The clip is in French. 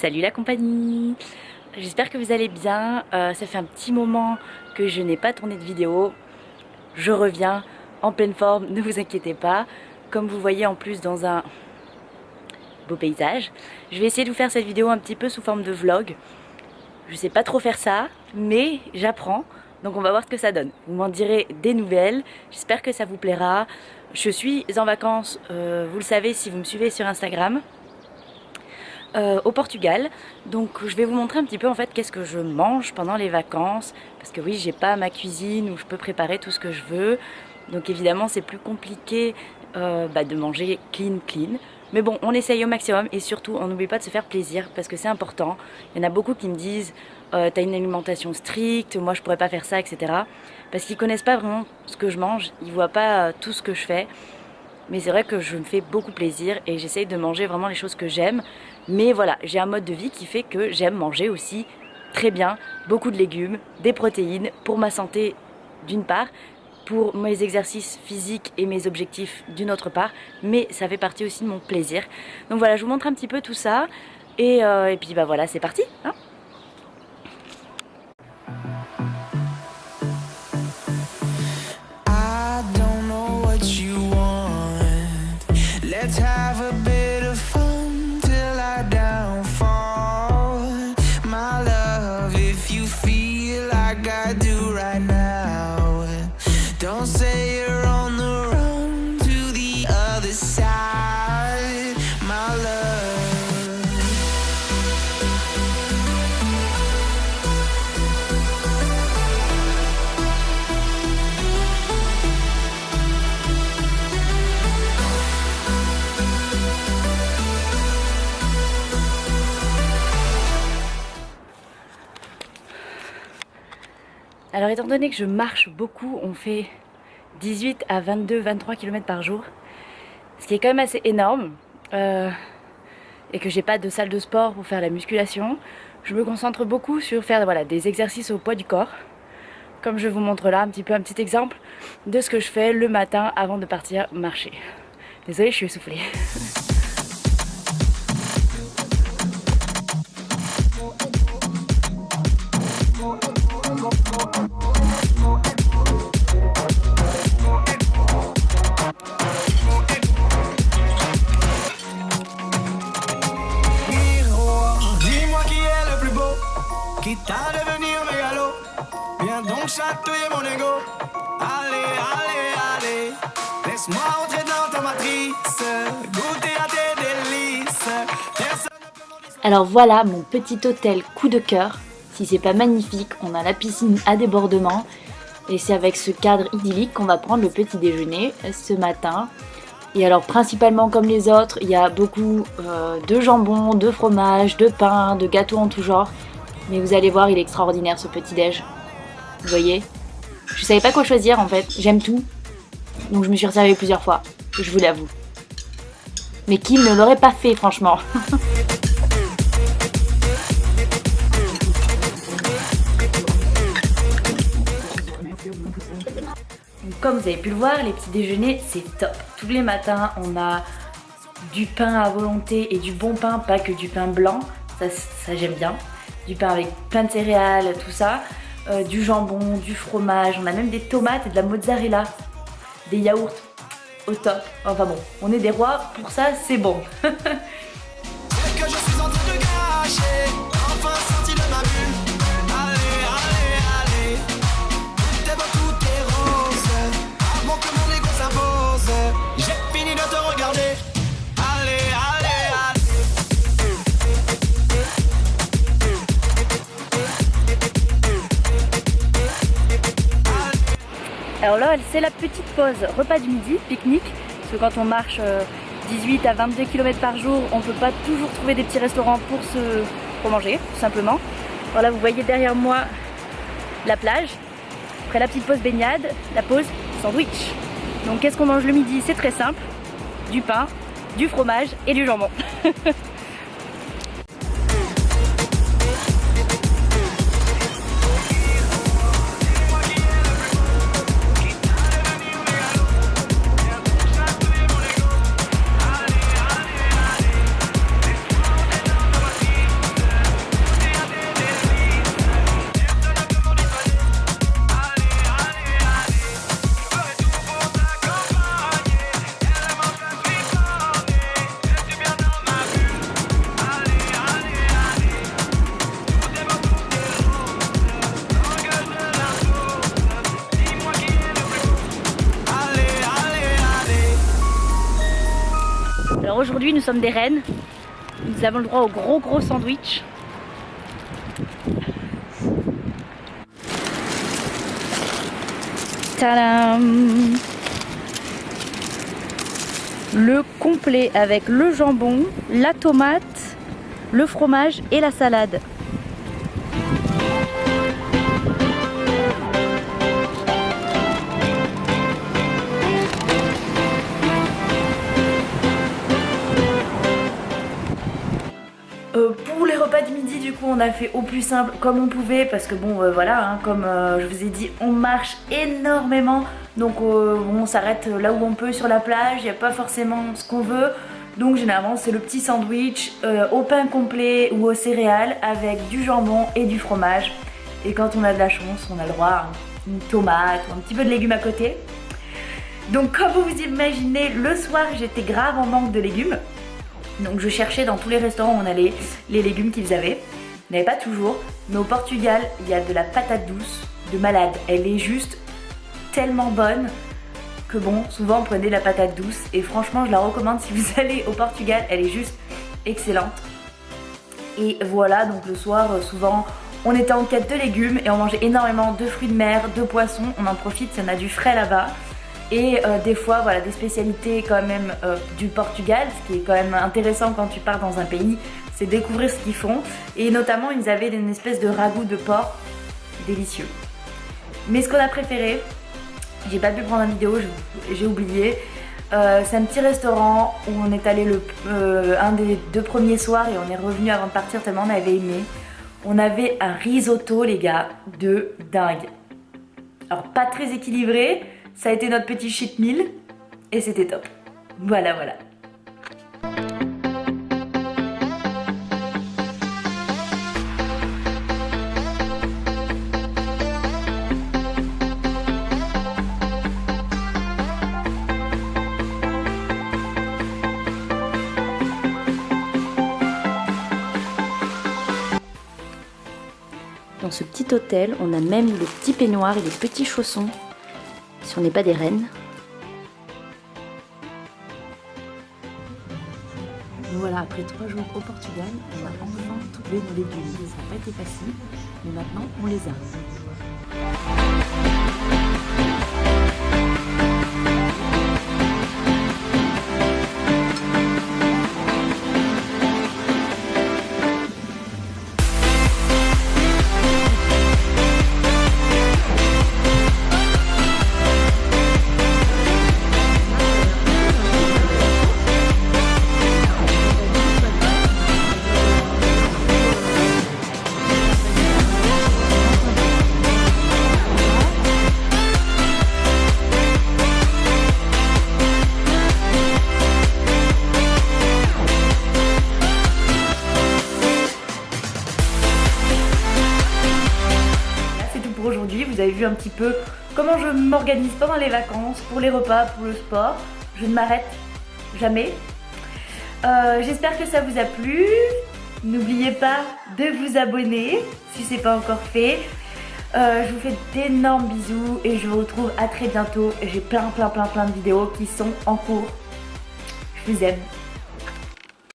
Salut la compagnie, j'espère que vous allez bien. Ça fait un petit moment que je n'ai pas tourné de vidéo. Je reviens en pleine forme, ne vous inquiétez pas. Comme vous voyez en plus dans un beau paysage. Je vais essayer de vous faire cette vidéo un petit peu sous forme de vlog. Je sais pas trop faire ça, mais j'apprends. Donc on va voir ce que ça donne. Vous m'en direz des nouvelles, j'espère que ça vous plaira. Je suis en vacances, vous le savez si vous me suivez sur Instagram. Au Portugal, donc je vais vous montrer un petit peu en fait qu'est-ce que je mange pendant les vacances, parce que oui, j'ai pas ma cuisine où je peux préparer tout ce que je veux, donc évidemment c'est plus compliqué de manger clean, mais bon, on essaye au maximum et surtout on n'oublie pas de se faire plaisir parce que c'est important. Il y en a beaucoup qui me disent t'as une alimentation stricte, moi je pourrais pas faire ça, etc. Parce qu'ils connaissent pas vraiment ce que je mange, ils voient pas tout ce que je fais. Mais c'est vrai que je me fais beaucoup plaisir et j'essaye de manger vraiment les choses que j'aime. Mais voilà, j'ai un mode de vie qui fait que j'aime manger aussi très bien, beaucoup de légumes, des protéines pour ma santé d'une part, pour mes exercices physiques et mes objectifs d'une autre part, mais ça fait partie aussi de mon plaisir. Donc voilà, je vous montre un petit peu tout ça et puis bah voilà, c'est parti hein. Let's have a bit of fun till I downfall. My love, if you feel like I do right now, don't say you're on the run to the other side, my love. Alors étant donné que je marche beaucoup, on fait 18 à 22, 23 km par jour, ce qui est quand même assez énorme, et que j'ai pas de salle de sport pour faire la musculation, je me concentre beaucoup sur faire des exercices au poids du corps, comme je vous montre là un petit exemple de ce que je fais le matin avant de partir marcher. Désolée, je suis essoufflée. Quitte à devenir mégalo, viens donc chatouiller mon ego. Allez, allez, allez, laisse-moi entrer dans ta matrice, goûter à tes délices. Personne ne peut m'en distraire. Alors voilà mon petit hôtel coup de cœur. Si c'est pas magnifique, on a la piscine à débordement. Et c'est avec ce cadre idyllique qu'on va prendre le petit déjeuner ce matin. Et alors principalement comme les autres, il y a beaucoup de jambon, de fromage, de pain, de gâteaux en tout genre. Mais vous allez voir, il est extraordinaire ce petit déj. Vous voyez ? Je savais pas quoi choisir en fait, j'aime tout. Donc je me suis resservie plusieurs fois, je vous l'avoue. Mais qui ne l'aurait pas fait franchement ? Donc, comme vous avez pu le voir, les petits déjeuners c'est top. Tous les matins on a du pain à volonté et du bon pain, pas que du pain blanc, ça j'aime bien. Du pain avec plein de céréales, tout ça, du jambon, du fromage, on a même des tomates et de la mozzarella, des yaourts, au top. Enfin bon, on est des rois, pour ça c'est bon. C'est que je suis en train de gâcher, enfin sorti de ma bulle. Allez, allez, allez, tout est beau, tout est rose, avant que mon ego s'impose. J'ai fini de te regarder. Allez, allez, allez. Alors là c'est la petite pause repas du midi, pique-nique, parce que quand on marche 18 à 22 km par jour, on peut pas toujours trouver des petits restaurants pour manger, tout simplement. Voilà, vous voyez derrière moi la plage, après la petite pause baignade, la pause sandwich. Donc qu'est-ce qu'on mange le midi? C'est très simple, du pain, du fromage et du jambon. Alors aujourd'hui nous sommes des reines. Nous avons le droit au gros sandwich. Tadam! Le complet avec le jambon, la tomate, le fromage et la salade. Pour les repas du midi, du coup, on a fait au plus simple comme on pouvait parce que bon, voilà, hein, comme je vous ai dit, on marche énormément, donc on s'arrête là où on peut sur la plage. Il n'y a pas forcément ce qu'on veut, donc généralement c'est le petit sandwich au pain complet ou aux céréales avec du jambon et du fromage. Et quand on a de la chance, on a le droit à une tomate ou un petit peu de légumes à côté. Donc comme vous vous imaginez, le soir j'étais grave en manque de légumes. Donc je cherchais dans tous les restaurants où on allait les légumes qu'ils avaient. Il n'y avait pas toujours, mais au Portugal, il y a de la patate douce de malade. Elle est juste tellement bonne que bon, souvent on prenait de la patate douce. Et franchement, je la recommande si vous allez au Portugal, elle est juste excellente. Et voilà, donc le soir, souvent, on était en quête de légumes et on mangeait énormément de fruits de mer, de poissons. On en profite, il y en a du frais là-bas. Et des fois, voilà, des spécialités quand même du Portugal, ce qui est quand même intéressant quand tu pars dans un pays, c'est découvrir ce qu'ils font. Et notamment, ils avaient une espèce de ragoût de porc délicieux. Mais ce qu'on a préféré, j'ai pas pu prendre en vidéo, j'ai oublié, c'est un petit restaurant où on est allé un des 2 premiers soirs et on est revenu avant de partir tellement on avait aimé. On avait un risotto, les gars, de dingue. Alors, pas très équilibré. Ça a été notre petit cheat meal et c'était top. Voilà. Dans ce petit hôtel, on a même le petit peignoir et les petits chaussons. Si on n'est pas des reines. Voilà, après 3 jours au Portugal, on a enfin trouvé nos légumes. Ça n'a pas été facile, mais maintenant on les a. Aujourd'hui, vous avez vu un petit peu comment je m'organise pendant les vacances, pour les repas, pour le sport. Je ne m'arrête jamais. J'espère que ça vous a plu. N'oubliez pas de vous abonner si ce n'est pas encore fait. Je vous fais d'énormes bisous et je vous retrouve à très bientôt. J'ai plein de vidéos qui sont en cours. Je vous aime.